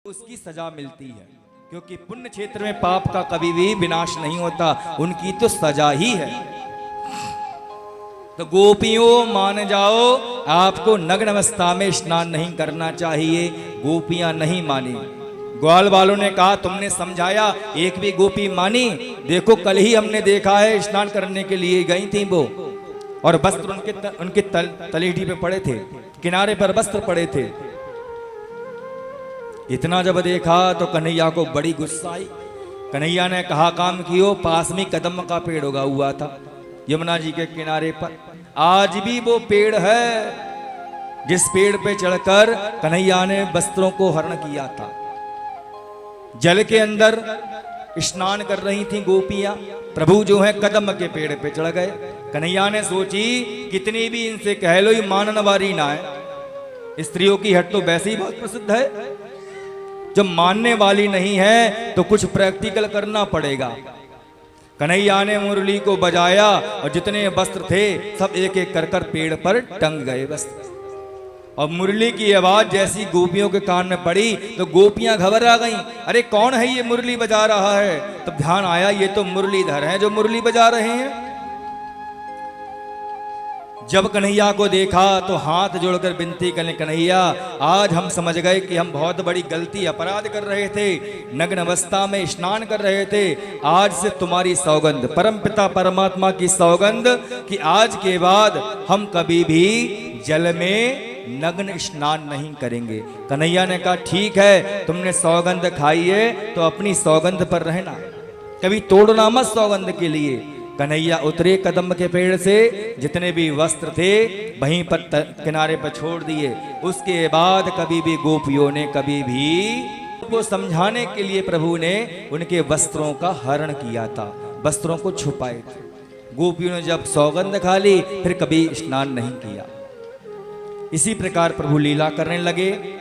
उसकी सजा मिलती है, क्योंकि पुण्य क्षेत्र में पाप का कभी भी विनाश नहीं होता, उनकी तो सजा ही है। तो गोपियों मान जाओ, आपको नग्न अवस्था में स्नान नहीं करना चाहिए। गोपियां नहीं मानी। ग्वाल वालों ने कहा तुमने समझाया, एक भी गोपी मानी? देखो कल ही हमने देखा है स्नान करने के लिए गई थी वो, और वस्त्र उनके तलेठी पे पड़े थे, किनारे पर वस्त्र पड़े थे। इतना जब देखा तो कन्हैया को बड़ी गुस्सा आई। कन्हैया ने कहा काम कियो, पास में कदम का पेड़ उगा हुआ था यमुना जी के किनारे पर। आज भी वो पेड़ है जिस पेड़ पे चढ़कर कन्हैया ने वस्त्रों को हरण किया था। जल के अंदर स्नान कर रही थी गोपियां, प्रभु जो है कदम के पेड़ पे चढ़ गए। कन्हैया ने सोची कितनी भी इनसे कह लो ये मानन वाली ना है, स्त्रियों की हट तो वैसे ही बहुत प्रसिद्ध है, जब मानने वाली नहीं है तो कुछ प्रैक्टिकल करना पड़ेगा। कन्हैया ने मुरली को बजाया और जितने वस्त्र थे सब एक एक कर पेड़ पर टंग गए वस्त्र। और मुरली की आवाज जैसी गोपियों के कान में पड़ी तो गोपियां घबरा गईं। अरे कौन है ये मुरली बजा रहा है? तब ध्यान आया ये तो मुरलीधर हैं जो मुरली बजा रहे हैं। जब कन्हैया को देखा तो हाथ जोड़कर विनती करने, कन्हैया आज हम समझ गए कि हम बहुत बड़ी गलती अपराध कर रहे थे, नग्न अवस्था में स्नान कर रहे थे। आज से तुम्हारी सौगंध, परमपिता परमात्मा की सौगंध, कि आज के बाद हम कभी भी जल में नग्न स्नान नहीं करेंगे। कन्हैया ने कहा ठीक है, तुमने सौगंध खाई है तो अपनी सौगंध पर रहना, कभी तोड़ना मत सौगंध के लिए। कन्हैया उतरे कदम के पेड़ से, जितने भी वस्त्र थे वहीं पर किनारे पर छोड़ दिए। उसके बाद कभी भी गोपियों ने कभी भी को समझाने के लिए प्रभु ने उनके वस्त्रों का हरण किया था, वस्त्रों को छुपाए थे। गोपियों ने जब सौगंध खा ली फिर कभी स्नान नहीं किया। इसी प्रकार प्रभु लीला करने लगे।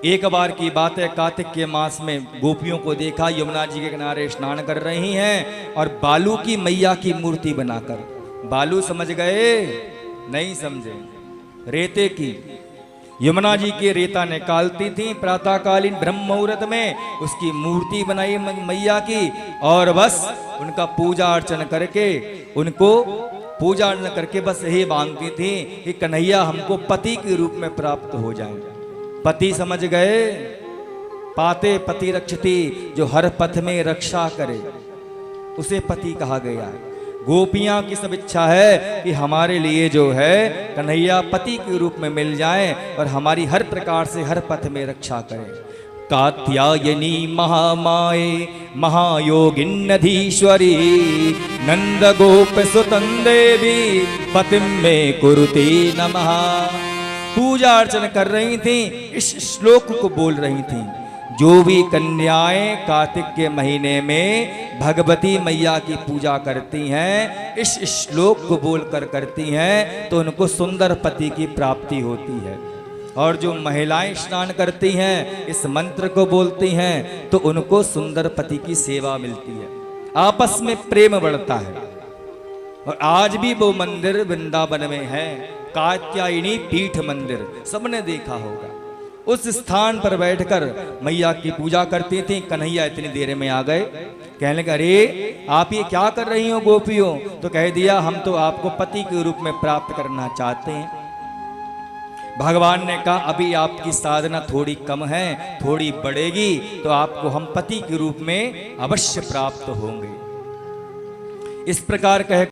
एक बार की बात है, कार्तिक के मास में गोपियों को देखा यमुना जी के किनारे स्नान कर रही हैं और बालू की मैया की मूर्ति बनाकर, बालू समझ गए? नहीं समझे, रेते की। यमुना जी के रेता निकालती थी प्रातःकालीन ब्रह्म मुहूर्त में, उसकी मूर्ति बनाई मैया की, और बस उनका पूजा अर्चन करके, उनको पूजा अर्चन करके बस यही मांगती थी कि कन्हैया हमको पति के रूप में प्राप्त हो जाए। पति समझ गए? पाते पति रक्षति, जो हर पथ में रक्षा करे उसे पति कहा गया है। गोपियां की सब इच्छा है कि हमारे लिए जो है कन्हैया पति के रूप में मिल जाए और हमारी हर प्रकार से हर पथ में रक्षा करे। कात्यायनी महामाये महायोगिन्नधीश्वरी नंद गोप सुतन देवी पतिम में कुरुते नमः। पूजा अर्चन कर रही थी, इस श्लोक को बोल रही थी। जो भी कन्याएं कार्तिक के महीने में भगवती मैया की पूजा करती हैं, इस श्लोक को बोलकर करती हैं, तो उनको सुंदर पति की प्राप्ति होती है। और जो महिलाएं स्नान करती हैं, इस मंत्र को बोलती हैं, तो उनको सुंदर पति की सेवा मिलती है, आपस में प्रेम बढ़ता है। और आज भी वो मंदिर वृंदावन में है, कात्यायनी पीठ मंदिर, सबने देखा होगा। उस स्थान पर बैठकर मैया की पूजा करती थी। कन्हैया इतनी देर में आ गए, कहने लगे अरे आप ये क्या कर रही हो गोपियों? तो कह दिया हम तो आपको पति के रूप में प्राप्त करना चाहते हैं। भगवान ने कहा अभी आपकी साधना थोड़ी कम है, थोड़ी बढ़ेगी तो आपको हम पति के रूप में अवश्य प्राप्त होंगे। इस प्रकार कह